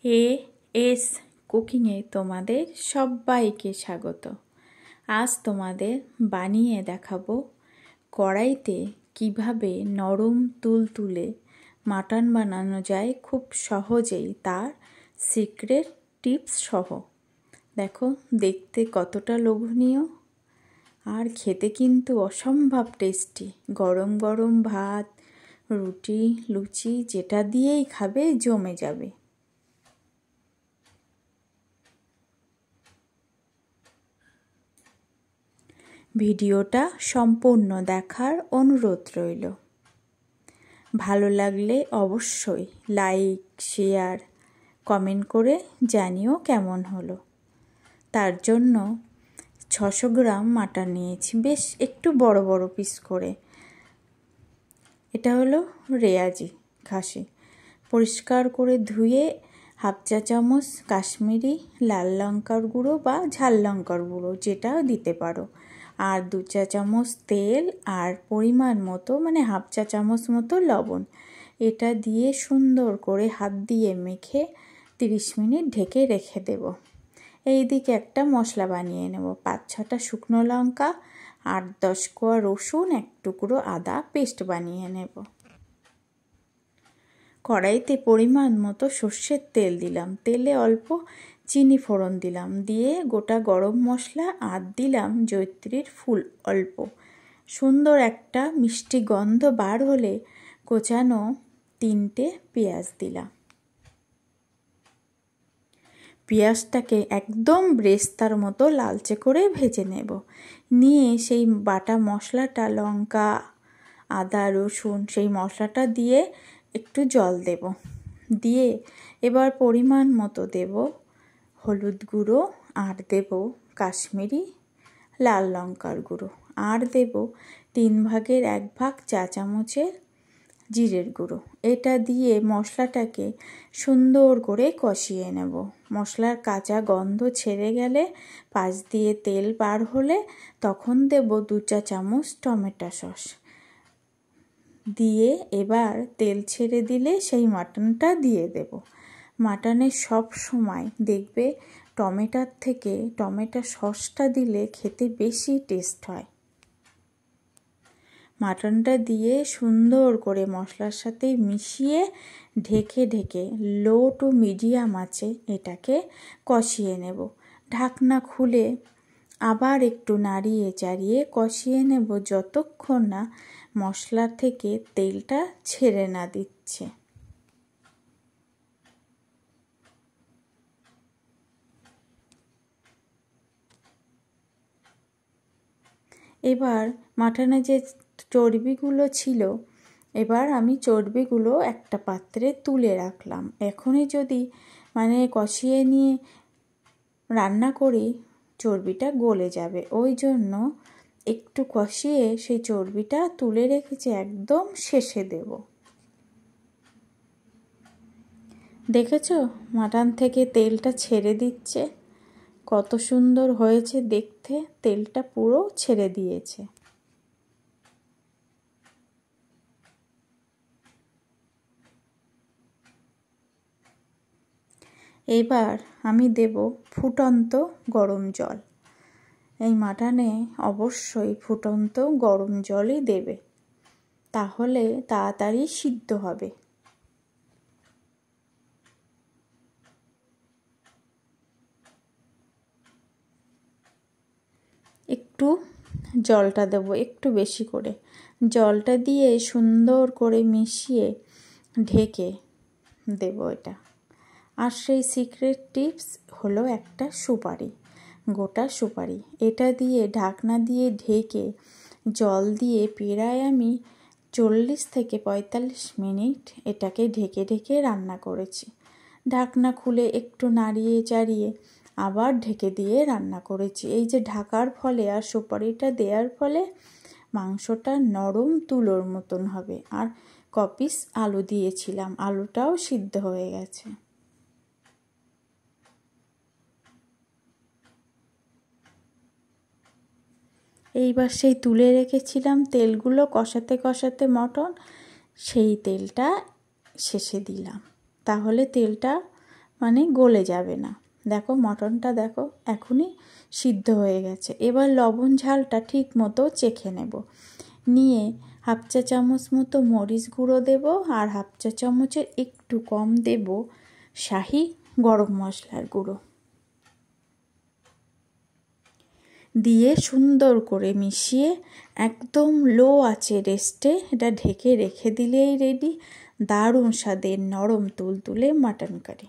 S কুকিংয়ে তোমাদের সবাইকে স্বাগত। আজ তোমাদের বানিয়ে দেখাবো কড়াইতে কিভাবে নরম তুলতুলে মাটন বানানো যায় খুব সহজেই, তার সিক্রেট টিপস সহ। দেখো দেখতে কতটা লোভনীয় আর খেতে কিন্তু অসম্ভব টেস্টি। গরম গরম ভাত, রুটি, লুচি যেটা দিয়েই খাবে জমে যাবে। ভিডিওটা সম্পূর্ণ দেখার অনুরোধ রইল। ভালো লাগলে অবশ্যই লাইক, শেয়ার, কমেন্ট করে জানিও কেমন হলো। তার জন্য 600 গ্রাম মাটন নিয়েছি, বেশ একটু বড় বড় পিস করে। এটা হলো রেয়াজি খাসি। পরিষ্কার করে ধুয়ে হাফ চা চামচ কাশ্মীরি লাল লঙ্কার গুঁড়ো বা ঝাল লঙ্কার গুঁড়ো যেটাও দিতে পারো, আর 2 চা চামচ তেল, আর পরিমাণ মতো মানে হাফ চা চামচ মতো লবণ। এটা দিয়ে সুন্দর করে হাত দিয়ে মেখে 30 মিনিট ঢেকে রেখে দেব। এই দিকে একটা মশলা বানিয়ে নেব। 5-6টা শুকনো লঙ্কা, 8-10 কোয়া রসুন, 1 টুকরো আদা পেস্ট বানিয়ে নেব। কড়াইতে পরিমাণ মতো সর্ষের তেল দিলাম, তেলে অল্প চিনি ফোড়ন দিলাম, দিয়ে গোটা গরম মশলা আর দিলাম জয়িত্রীর ফুল অল্প। সুন্দর একটা মিষ্টি গন্ধ বার হলে কোচানো 3টে পেঁয়াজ দিলাম। পেঁয়াজটাকে একদম ব্রেস্তার মতো লালচে করে ভেজে নেব। নিয়ে সেই বাটা মশলাটা, লঙ্কা, আদা, রসুন, সেই মশলাটা দিয়ে একটু জল দেব। দিয়ে এবার পরিমাণ মতো দেব হলুদ গুঁড়ো, আর দেব কাশ্মীরি লাল লঙ্কার গুঁড়ো, আর দেব 1/3 চা চামচের জিরের গুঁড়ো। এটা দিয়ে মশলাটাকে সুন্দর করে কষিয়ে নেব। মশলার কাঁচা গন্ধ ছেড়ে গেলে, পাশ দিয়ে তেল বার হলে তখন দেব 2 চা চামচ টমেটো সস। দিয়ে এবার তেল ছেড়ে দিলে সেই মাটনটা দিয়ে দেব। মাটনে সব সময় দেখবে টমেটোর থেকে টমেটো সসটা দিলে খেতে বেশি টেস্ট হয়। মাটনটা দিয়ে সুন্দর করে মশলার সাথে মিশিয়ে ঢেকে ঢেকে লো টু মিডিয়াম আঁচে এটাকে কষিয়ে নেব। ঢাকনা খুলে আবার একটু নাড়িয়ে চাড়িয়ে কষিয়ে নেব যতক্ষণ না মশলা থেকে তেলটা ছেড়ে না দিচ্ছে। এবার মাটনে যে চর্বিগুলো ছিল, এবার আমি চর্বিগুলো একটা পাত্রে তুলে রাখলাম। এখনই যদি কষিয়ে নিয়ে রান্না করি চর্বিটা গলে যাবে, ওই জন্য একটু কষিয়ে সেই চর্বিটা তুলে রেখেছি, একদম শেষে দেব। দেখেছো মাটন থেকে তেলটা ছেড়ে দিচ্ছে, কত সুন্দর হয়েছে দেখতে, তেলটা পুরো ছেড়ে দিয়েছে। এবার আমি দেব ফুটন্ত গরম জল। এই মাটনে অবশ্যই ফুটন্ত গরম জলই দেবে, তাহলে তাড়াতাড়ি সিদ্ধ হবে। একটু জলটা দেব, একটু বেশি করে জলটা দিয়ে সুন্দর করে মিশিয়ে ঢেকে দেব এটা। আর সেই সিক্রেট টিপস হলো একটা সুপারি, গোটা সুপারি। এটা দিয়ে ঢাকনা দিয়ে ঢেকে জল দিয়ে প্রায় আমি 40 থেকে 45 মিনিট এটাকে ঢেকে ঢেকে রান্না করেছি। ঢাকনা খুলে একটু নাড়িয়ে চাড়িয়ে আবার ঢেকে দিয়ে রান্না করেছি। এই যে ঢাকার ফলে আর সুপারিটা দেওয়ার ফলে মাংসটা নরম তুলোর মতন হবে। আর কপিস আলু দিয়েছিলাম, আলুটাও সিদ্ধ হয়ে গেছে। এইবার সেই তুলে রেখেছিলাম তেলগুলো কষাতে কষাতে মটন, সেই তেলটা শেষে দিলাম, তাহলে তেলটা মানে গলে যাবে না। দেখো মটনটা দেখো এখনই সিদ্ধ হয়ে গেছে। এবার লবণ ঝালটা ঠিক মতো চেখে নেব। নিয়ে হাফ চা চামচ মতো মরিচ গুঁড়ো দেব, আর হাফ চা চামচের একটু কম দেব শাহি গরম মশলার গুঁড়ো। দিয়ে সুন্দর করে মিশিয়ে একদম লো আঁচে রেস্টে এটা ঢেকে রেখে দিলেই রেডি দারুণ স্বাদের নরম তুলতুলে মাটন কারি।